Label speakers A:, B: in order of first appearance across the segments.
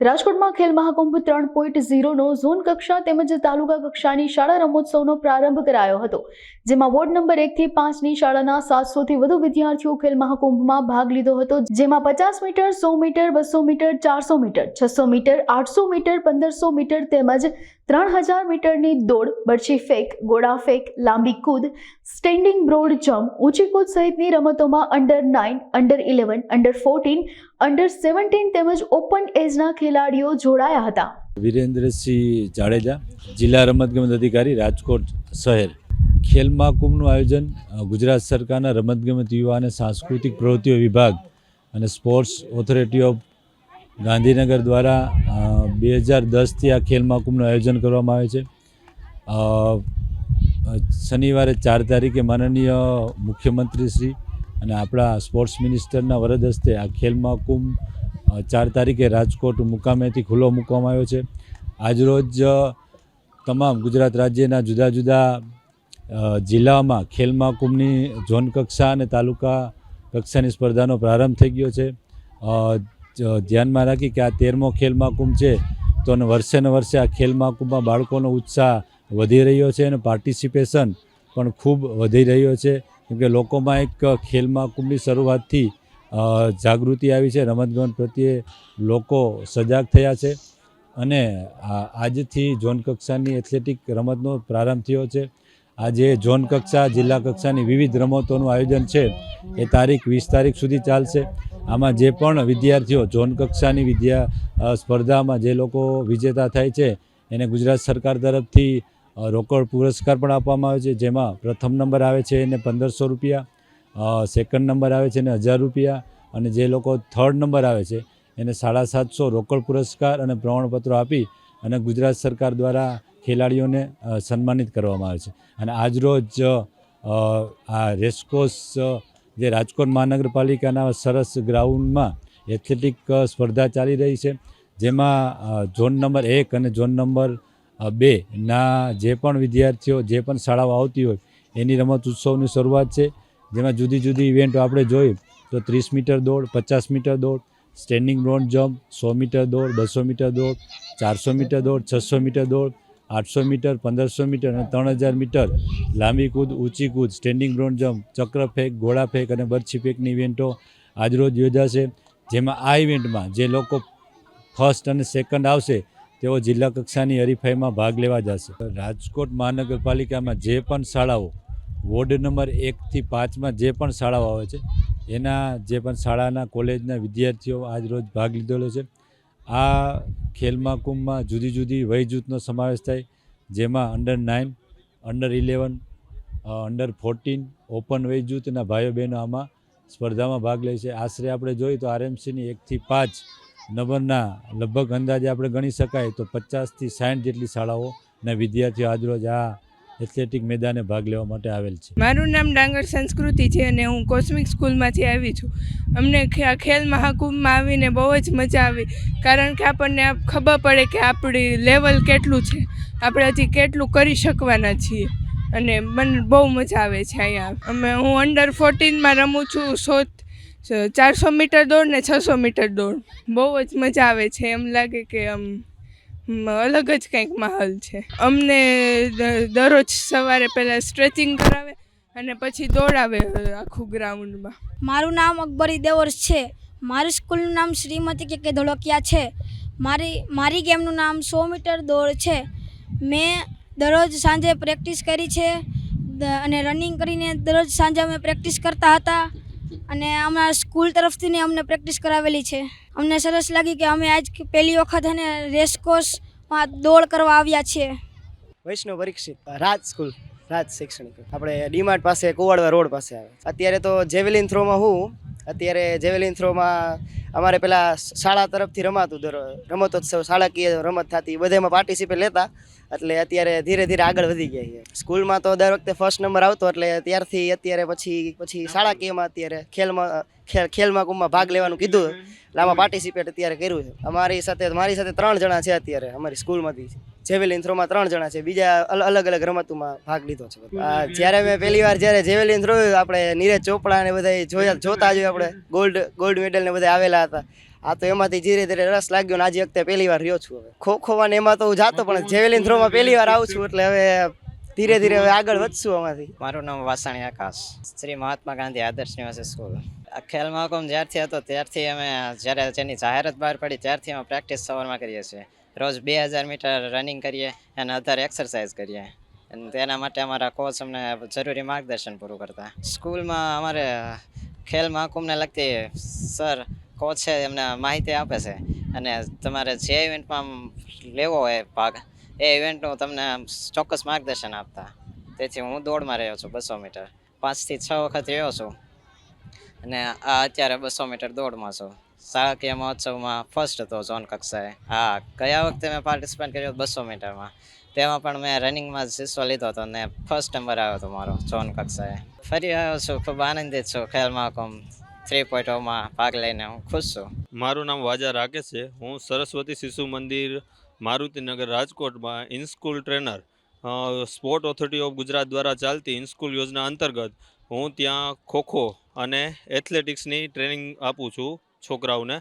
A: રાજકોટમાં ખેલ મહાકુંભ 3.0નો ઝોન કક્ષા તેમજ તાલુકા કક્ષાની શાળા રમોત્સવનો પ્રારંભ કરાયો હતો, જેમાં વોર્ડ નંબર 1 થી 5ની શાળાના 700થી વધુ વિદ્યાર્થીઓ ખેલ મહાકુંભમાં ભાગ લીધો હતો, જેમાં 50 metre, 100 metre, 200 metre, 400 metre, 600 metre, 800 metre, 1500 metre તેમજ 3000 મીટરની દોડ, બરછી ફેંક, ગોળા ફેંક, લાંબી કૂદ, સ્ટેન્ડિંગ બ્રોડ જમ્પ, ઊંચી કૂદ સહિતની રમતોમાં અંડર 9, અંડર 11, અંડર 14, અંડર 17 તેમજ ઓપન એજના ખેલાડીઓ જોડાયા હતા.
B: વિરેન્દ્રસિંહ જાડેજા, જિલ્લા રમતગમત અધિકારી, રાજકોટ શહેર. ખેલ મહાકુંભનું આયોજન ગુજરાત સરકારના રમતગમત, યુવા અને સાંસ્કૃતિક પ્રવૃત્તિઓ વિભાગ અને સ્પોર્ટ્સ ઓથોરિટી ઓફ ગાંધીનગર દ્વારા 2010થી આ ખેલ મહાકુંભનું આયોજન કરવામાં આવે છે. શનિવારે 4 તારીખે માનનીય મુખ્યમંત્રી શ્રી અને આપણા સ્પોર્ટ્સ મિનિસ્ટરના વરદ હસ્તે આ ખેલ મહાકુંભ 4 તારીખે રાજકોટ મુકામેથી ખુલ્લો મૂકવામાં આવ્યો છે. આજરોજ તમામ ગુજરાત રાજ્યના જુદા જુદા જિલ્લાઓમાં ખેલ મહાકુંભની ઝોન કક્ષા અને તાલુકા કક્ષાની સ્પર્ધાનો પ્રારંભ થઈ ગયો છે. ધ્યાનમાં રાખી કે આ 13મો ખેલ મહાકુંભ છે, તો વર્ષે ને વર્ષે આ ખેલ મહાકુંભમાં બાળકોનો ઉત્સાહ વધી રહ્યો છે અને પાર્ટિસિપેશન પણ ખૂબ વધી રહ્યો છે, કેમકે લોકોમાં એક ખેલ મહાકુંભની શરૂઆતથી જાગૃતિ આવી છે, રમતગમત પ્રત્યે લોકો સજાગ થયા છે અને આજથી ઝોન કક્ષાની એથ્લેટિક રમતનો પ્રારંભ થયો છે. આજે ઝોન કક્ષા, જિલ્લા કક્ષાની વિવિધ રમતોનું આયોજન છે એ તારીખ 20 તારીખ સુધી ચાલશે. આમાં જે પણ વિદ્યાર્થીઓ ઝોન કક્ષાની સ્પર્ધામાં જે લોકો વિજેતા થાય છે એને ગુજરાત સરકાર તરફથી રોકડ પુરસ્કાર પણ આપવામાં આવે છે, જેમાં પ્રથમ નંબર આવે છે એને 1500 રૂપિયા, સેકન્ડ નંબર આવે છે એને 1000 રૂપિયા અને જે લોકો થર્ડ નંબર આવે છે એને 750 રોકડ પુરસ્કાર અને પ્રમાણપત્રો આપી અને ગુજરાત સરકાર દ્વારા ખેલાડીઓને સન્માનિત કરવામાં આવે છે. અને આજરોજ આ રેસકોર્સ જે રાજકોટ મહાનગરપાલિકાના સરસ ગ્રાઉન્ડમાં એથ્લેટિક સ્પર્ધા ચાલી રહી છે, જેમાં ઝોન નંબર 1 અને ઝોન નંબર 2ના જે પણ વિદ્યાર્થીઓ, જે પણ શાળાઓ આવતી હોય એની રમત ઉત્સવની શરૂઆત છે, જેમાં જુદી જુદી ઇવેન્ટો આપણે જોઈએ તો 30 મીટર દોડ, 50 મીટર દોડ, સ્ટેન્ડિંગ બ્રોડ જમ્પ, 100 મીટર દોડ, 200 મીટર દોડ, 400 મીટર દોડ, 600 મીટર દોડ, 800 મીટર, 1500 મીટર અને 3000 મીટર લાંબી કૂદ, ઊંચી કૂદ, સ્ટેન્ડિંગ બ્રોડ જમ્પ, ચક્ર ફેંક, ગોળા ફેંક અને બરછી ફેંકની ઇવેન્ટો આજરોજ યોજાશે. જેમાં આ ઇવેન્ટમાં જે લોકો ફર્સ્ટ અને સેકન્ડ આવશે તેઓ જિલ્લા કક્ષાની હરીફાઈમાં ભાગ લેવા જશે. રાજકોટ મહાનગરપાલિકામાં જે પણ શાળાઓ વોર્ડ નંબર 1 થી 5માં જે પણ શાળાઓ આવે છે એના જે પણ શાળાના કોલેજના વિદ્યાર્થીઓ આજ રોજ ભાગ લીધેલો છે. આ ખેલ મહાકુંભમાં જુદી જુદી વય જૂથનો સમાવેશ થાય, જેમાં અંડર 9, અંડર 11, અંડર 14 ઓપન વય જૂથના ભાઈઓ બહેનો આમાં સ્પર્ધામાં ભાગ લે છે. આશરે આપણે જોઈએ તો RMCની 1 થી 5 નંબરના લગભગ અંદાજે આપણે ગણી શકાય તો 50 થી 60 જેટલી શાળાઓના વિદ્યાર્થીઓ આજરોજ આ એથ્લેટિક મેદાને ભાગ લેવા માટે આવેલ છે.
C: મારું નામ ડાંગર સંસ્કૃતિ છે અને હું કોસ્મિક સ્કૂલમાંથી આવી છું. અમને આ ખેલ મહાકુંભમાં આવીને બહુ જ મજા આવી, કારણ કે આપણને ખબર પડે કે આપણી લેવલ કેટલું છે, આપણે હજી કેટલું કરી શકવાના છીએ અને મને બહુ મજા આવે છે અહીંયા. હું અંડર 14માં રમું છું, 400 મીટર દોડ ને 600 મીટર દોડ. બહુ જ મજા આવે છે, એમ લાગે કે અલગ જ કંઈક માહોલ છે. અમને દરરોજ સવારે પહેલાં સ્ટ્રેચિંગ કરાવે અને પછી દોડાવે આખું ગ્રાઉન્ડમાં.
D: મારું નામ અકબરી દેવર્સ છે. મારી સ્કૂલનું નામ શ્રીમતી કે ધોળકિયા છે. મારી ગેમનું નામ 100 મીટર દોડ છે. મેં દરરોજ સાંજે પ્રેક્ટિસ કરી છે અને રનિંગ કરીને દરરોજ સાંજે અમે પ્રેક્ટિસ કરતા હતા અને અમારા સ્કૂલ તરફથી અમને પ્રેક્ટિસ કરાવેલી છે. અમને સરસ લાગી કે અમે આજ પહેલી વખત અને રેસકોર્સમાં દોડ કરવા આવ્યા છીએ.
E: વૈષ્ણવ પરીક્ષિત, રાજ સ્કૂલ, રાજ શૈક્ષણિક, આપણે ડીમાર્ટ પાસે કુવાડવા રોડ પાસે આવે. અત્યારે તો જેવેલિન થ્રોમાં અમારે પેલા શાળા તરફથી રમાતું રમતોત્સવ, શાળાકીય રમત થતી, બધામાં પાર્ટિસિપેટ લેતા, એટલે અત્યારે ધીરે ધીરે આગળ વધી ગયા છે. સ્કૂલમાં તો દર વખતે ફર્સ્ટ નંબર આવતો, એટલે ત્યારથી અત્યારે પછી શાળાકીયમાં અત્યારે ખેલ મહાકુંભમાં ભાગ લેવાનું કીધું, એટલે આમાં પાર્ટિસિપેટ અત્યારે કર્યું છે. મારી સાથે 3 જણા છે અત્યારે અમારી સ્કૂલમાંથી. જેવેલિન થ્રોમાં 3 જણા છે, બીજા અલગ અલગ રમતોમાં ભાગ લીધો છે. જ્યારે મેં પહેલી વાર જેવેલિન થ્રો આપણે નીરજ ચોપડા ને બધા જોતા જોયું, આપણે ગોલ્ડ મેડલ ને બધા આવેલા હતા. આ તો એમાંથી ધીરે ધીરે રસ લાગ્યો ને આજે વખતે પહેલી વાર રહ્યો છું. હવે ખોખો ને એમાં તો હું જાતો પણ જેવેલિન થ્રોમાં પહેલી વાર આવું છું એટલે હવે ધીરે ધીરે હવે આગળ વધશું આમાંથી.
F: મારું નામ વાસાણી આકાશ, શ્રી મહાત્મા ગાંધી આદર્શ નિવાસી સ્કૂલ. આ ખેલ મહાકુંભ જ્યારથી હતો ત્યારથી અમે જ્યારે તેની જાહેરાત બહાર પડી ત્યારથી અમે પ્રેક્ટિસ સવારમાં કરીએ છીએ. રોજ 2000 મીટર રનિંગ કરીએ અને 18 એક્સરસાઇઝ કરીએ અને તેના માટે અમારા કોચ અમને જરૂરી માર્ગદર્શન પૂરું કરતા. સ્કૂલમાં અમારે ખેલ મહાકુંભને લગતી સર કોચ છે એમને માહિતી આપે છે અને તમારે જે ઇવેન્ટમાં લેવો હોય ભાગ એ ઇવેન્ટનું તમને ચોક્કસ માર્ગદર્શન આપતા. તેથી હું દોડમાં રહ્યો છું 200 મીટર 5 થી 6 વખત રહ્યો છું અને આ અત્યારે 200 મીટર દોડમાં છું. શાળાકીય મહોત્સવમાં ફર્સ્ટ હતો ઝોન કક્ષાએ. હા, ગયા વખતે મેં પાર્ટિસિપેટ કર્યો 200 મીટરમાં, તેમાં પણ મેં રનિંગમાં જ હિસ્સો લીધો હતો અને ફર્સ્ટ નંબર આવ્યો હતો મારો ઝોન કક્ષાએ. ફરી આવ્યો છું, ખૂબ આનંદિત છું. ખેલ મહાકુંભ 3.0માં ભાગ લઈને હું ખુશ છું.
G: મારું નામ વાજા રાકેશ છે. હું સરસ્વતી શિશુ મંદિર મારુતિનગર રાજકોટમાં in school trainer sport authority of Gujarat દ્વારા ચાલતી ઇનસ્કૂલ યોજના અંતર્ગત હું ત્યાં ખોખો અને એથ્લેટિક્સની ટ્રેનિંગ આપું છું છોકરાઓને.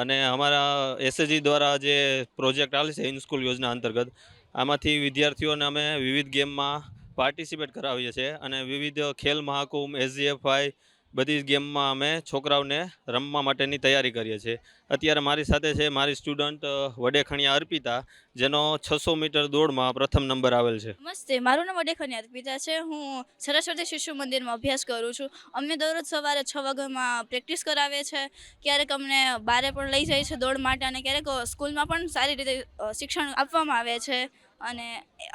G: અને અમારા એસએજી દ્વારા જે પ્રોજેક્ટ ચાલે છે ઇનસ્કૂલ યોજના અંતર્ગત, આમાંથી વિદ્યાર્થીઓને અમે વિવિધ ગેમમાં પાર્ટિસિપેટ કરાવીએ છીએ અને વિવિધ ખેલ મહાકુંભ, એસજીએફઆઈ બધી ગેમમાં અમે છોકરાઓને રમવા માટેની તૈયારી કરીએ છીએ. અત્યારે મારી સાથે છે મારી સ્ટુડન્ટ વડેખણિયા અર્પિતા, જેનો 600 મીટર દોડમાં પ્રથમ નંબર આવેલ છે.
H: નમસ્તે, મારું નામ વડેખણિયા અર્પિતા છે. હું સરસ્વતી શિશુ મંદિરમાં અભ્યાસ કરું છું. અમને દરરોજ સવારે 6 વાગ્યામાં પ્રેક્ટિસ કરાવે છે. ક્યારેક અમને બારે પણ લઈ જાય છે દોડ માટે અને ક્યારેક સ્કૂલમાં પણ સારી રીતે શિક્ષણ આપવામાં આવે છે અને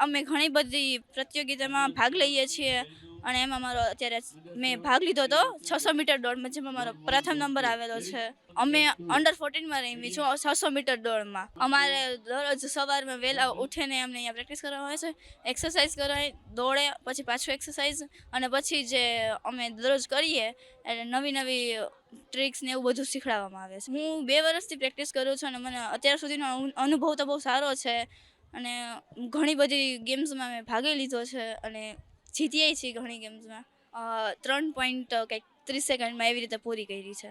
H: અમે ઘણી બધી પ્રતિયોગિતામાં ભાગ લઈએ છીએ અને એમાં મારો અત્યારે મેં ભાગ લીધો હતો 600 મીટર દોડમાં, જેમાં મારો પ્રથમ નંબર આવેલો છે. અમે અંડર 14માં રમી છું 600 મીટર દોડમાં. અમારે દરરોજ સવારમાં વહેલા ઉઠીને અમને અહીંયા પ્રેક્ટિસ કરવામાં આવે છે, એક્સરસાઇઝ કરાય, દોડે, પછી પાછું એક્સરસાઇઝ અને પછી જે અમે દરરોજ કરીએ એટલે નવી નવી ટ્રિક્સ ને એવું બધું શીખવાડવામાં આવે છે. હું 2 વર્ષથી પ્રેક્ટિસ કરું છું અને મને અત્યાર સુધીનો અનુભવ તો બહુ સારો છે અને ઘણી બધી ગેમ્સમાં મેં ભાગ લીધો છે અને જીતીએ છીએ ઘણી ગેમ્સમાં. 3 પોઈન્ટ કંઈક 30 સેકન્ડમાં એવી રીતે પૂરી કરી છે.